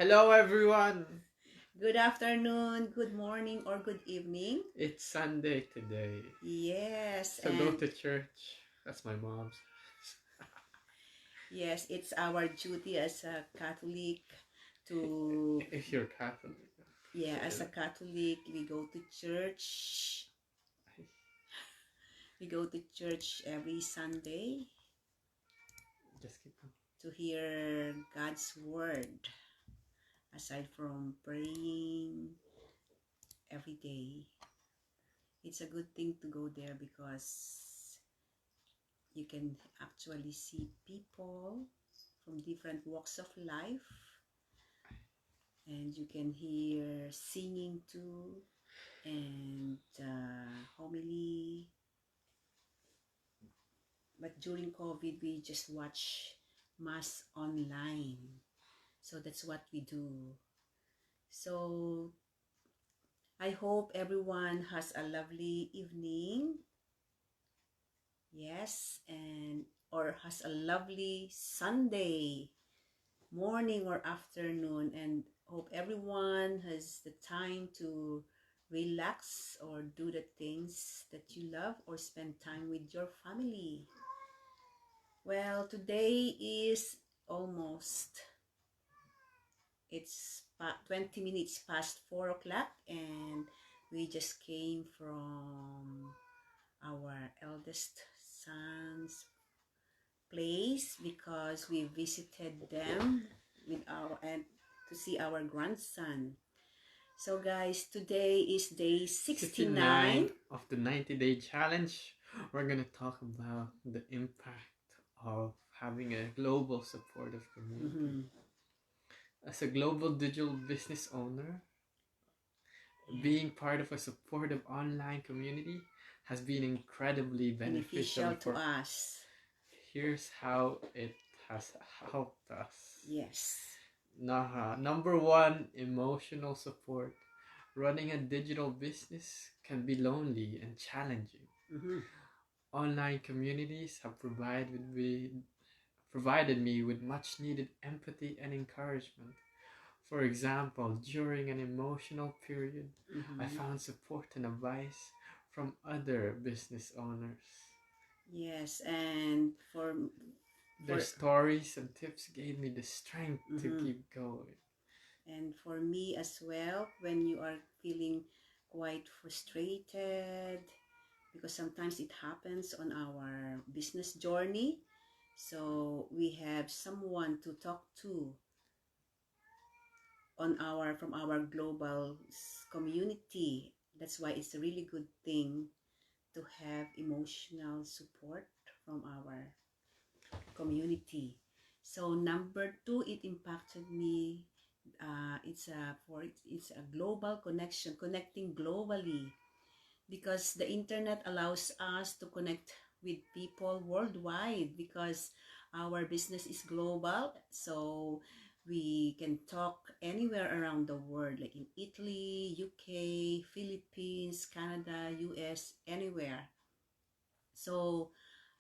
Hello, everyone. Good afternoon, good morning, or good evening. It's Sunday today, Yes, so go and to church. That's my mom's. yes, it's our duty as a Catholic to, If you're Catholic, yeah, say as a that. Catholic, we go to church. We go to church every Sunday Just keep going. to hear God's word, aside from praying every day. It's a good thing to go there because you can actually see people from different walks of life, and you can hear singing too, and homily. But during COVID, we just watch mass online, so that's what we do. So I hope everyone has a lovely evening. Yes, and or has a lovely Sunday morning or afternoon, and hope everyone has the time to relax or do the things that you love or spend time with your family. Well, today is almost, it's 20 minutes past 4 o'clock, and we just came from our eldest son's place because we visited them with our and to see our grandson. So guys, today is day 69. 69 of the 90-day challenge. We're gonna talk about the impact of having a global supportive community. As a global digital business owner, Yeah. being part of a supportive online community has been incredibly beneficial Beneficial to for. us. Here's how it has helped us. Yes. Number one, emotional support. Running a digital business can be lonely and challenging. Online communities have provided me with much needed empathy and encouragement. For example, during an emotional period, I found support and advice from other business owners. Yes, and Their stories and tips gave me the strength to keep going. And for me as well, when you are feeling quite frustrated, because sometimes it happens on our business journey, so we have someone to talk to on our from our global community. That's why it's a really good thing to have emotional support from our community. So number two, it impacted me. It's a global connection, connecting globally, because the internet allows us to connect with people worldwide because our business is global. So we can talk anywhere around the world, like in Italy, UK, Philippines, Canada, US, anywhere. So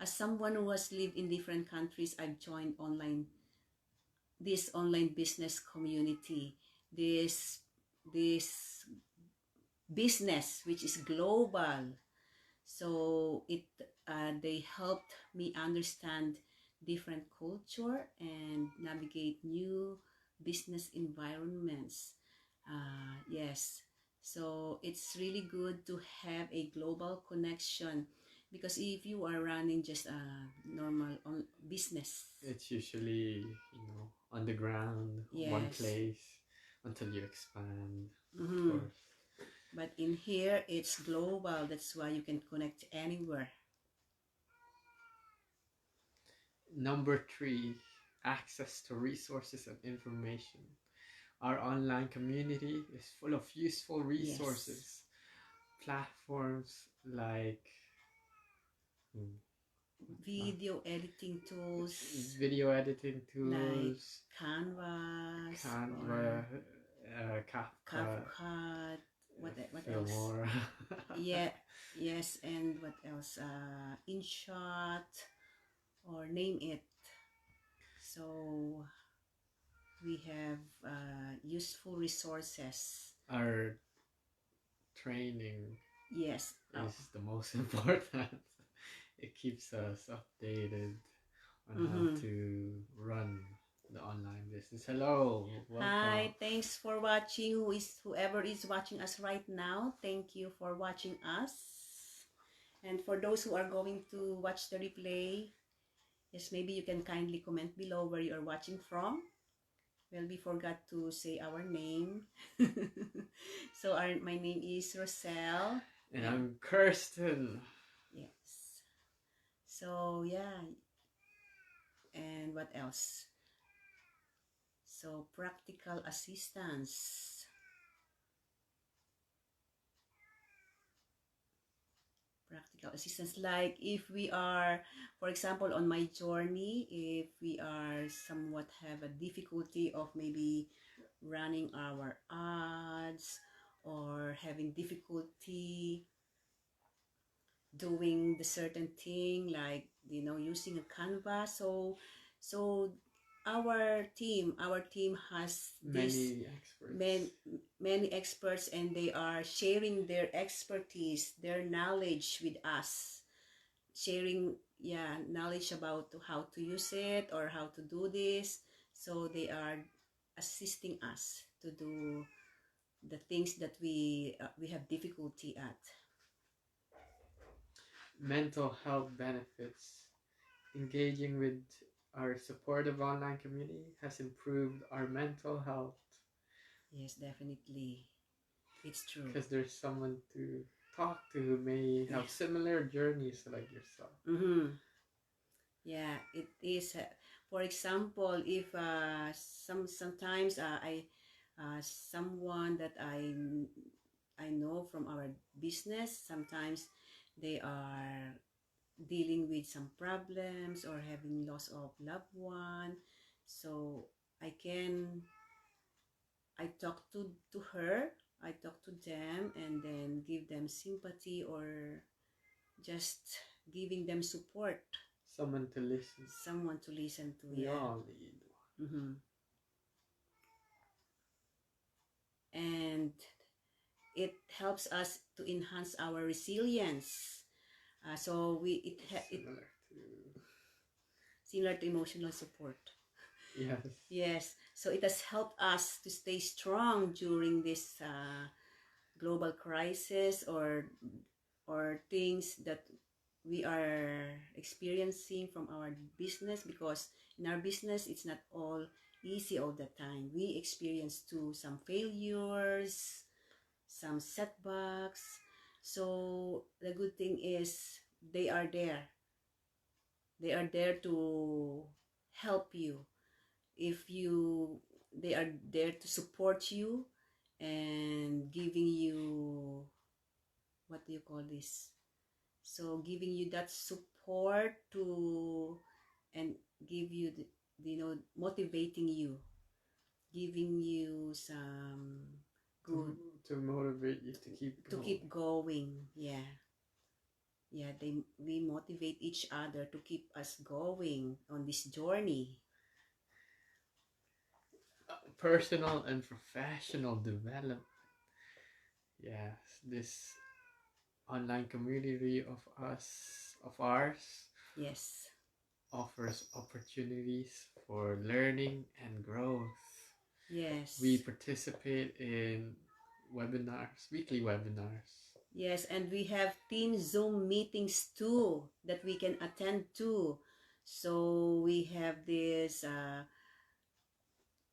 as someone who has lived in different countries, I've joined this online business community, this business which is global. So they helped me understand different culture and navigate new business environments. Yes, so it's really good to have a global connection, because if you are running just a normal business, It's usually, on the ground, one yes. place, until you expand, of Mm-hmm. course. But in here, it's global. That's why you can connect anywhere. Number three, access to resources and information. Our online community is full of useful resources. Yes. Platforms like Video editing tools, video editing like tools, Canvas, Canva, Kafka, CapCut, what else? Filmora. Yeah, yes, and what else? InShot, or name it. So We have useful resources. Our training Yes. is the most important. It keeps us updated on how to run the online business. Hello, welcome. Hi, thanks for watching. Whoever is watching us right now, thank you for watching us. And for those who are going to watch the replay, yes, maybe you can kindly comment below where you are watching from. Well, we forgot to say our name. So my name is Roselle. And I'm Kirsten. Yes. So yeah. And what else? So practical assistance. Practical assistance, like if we are, for example, on my journey, if we are somewhat have a difficulty of maybe running our ads or having difficulty doing the certain thing, like using a canvas, so our team has many experts, and they are sharing their expertise, their knowledge with us, sharing knowledge about how to use it or how to do this. So they are assisting us to do the things that we have difficulty at. Mental health benefits. Engaging with our supportive online community has improved our mental health. Yes, definitely. It's true. Because there's someone to talk to who may have similar journeys like yourself. Yeah, it is. For example, if sometimes someone that I know from our business, sometimes they are dealing with some problems or having loss of loved one, so I talk to her, I talk to them, and then give them sympathy or just giving them support. Someone to listen. Someone to listen to. We all need. And it helps us to enhance our resilience. So similar to emotional support. Yes. Yes. So it has helped us to stay strong during this global crisis or things that we are experiencing from our business, because in our business it's not all easy all the time. We experience too some failures, some setbacks. So the good thing is they are there. They are there to help you. They are there to support you and giving you, what do you call this? So giving you that support to, and give you motivating you, giving you some good to motivate you to keep going. Yeah, we motivate each other to keep us going on this journey. Personal and professional development. Yes, this online community of ours, yes, offers opportunities for learning and growth. Yes, we participate in weekly webinars. Yes, and we have team Zoom meetings too that we can attend to. So we have this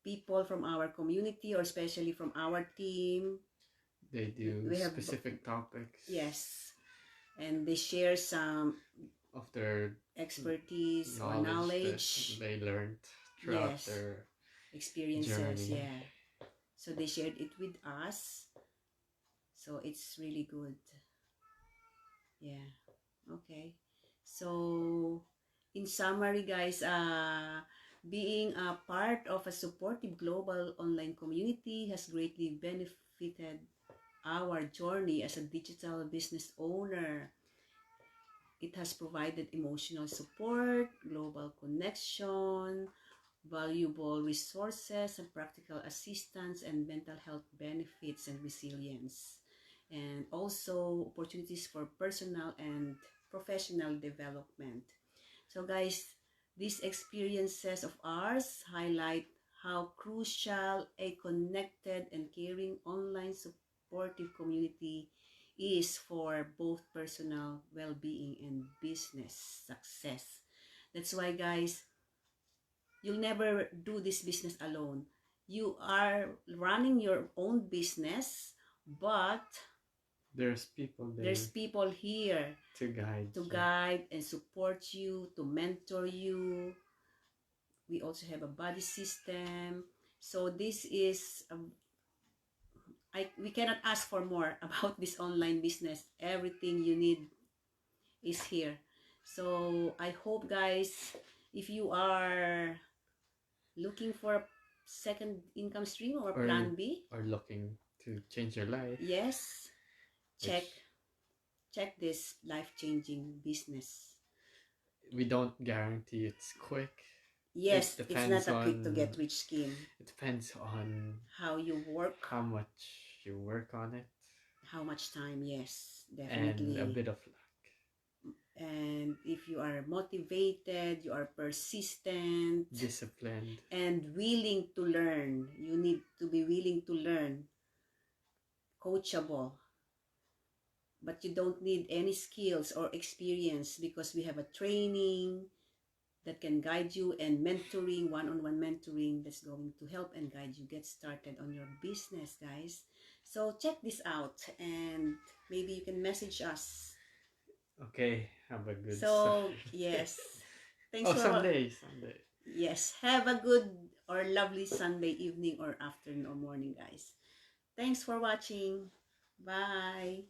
people from our community, or especially from our team. They do specific topics. Yes, and they share some of their expertise or knowledge they learned throughout their experiences journey. Yeah, so they shared it with us, so it's really good. Yeah, okay. So in summary, guys, being a part of a supportive global online community has greatly benefited our journey as a digital business owner. It has provided emotional support, global connection, valuable resources and practical assistance and mental health benefits and resilience, and also opportunities for personal and professional development. So guys, these experiences of ours highlight how crucial a connected and caring online supportive community is for both personal well-being and business success. That's why guys, you'll never do this business alone. You are running your own business, but there's people there there's people here to guide to you. guide and support you, to mentor you. We also have a buddy system. So this is we cannot ask for more about this online business. Everything you need is here. So I hope guys, if you are looking for a second income stream or plan B, or looking to change your life, yes, check this life-changing business. We don't guarantee it's quick. Yes, it's not a quick to get rich scheme. It depends on how you work, how much you work on it, how much time. Yes, definitely, and a bit of luck. And if you are motivated, you are persistent, disciplined, and willing to learn. You need to be willing to learn, coachable. But you don't need any skills or experience, because we have a training that can guide you, and mentoring, one-on-one mentoring that's going to help and guide you get started on your business, guys. So check this out, and maybe you can message us. Okay, have a good yes. Thanks for Sunday. Yes, have a good or lovely Sunday evening or afternoon or morning, guys. Thanks for watching. Bye.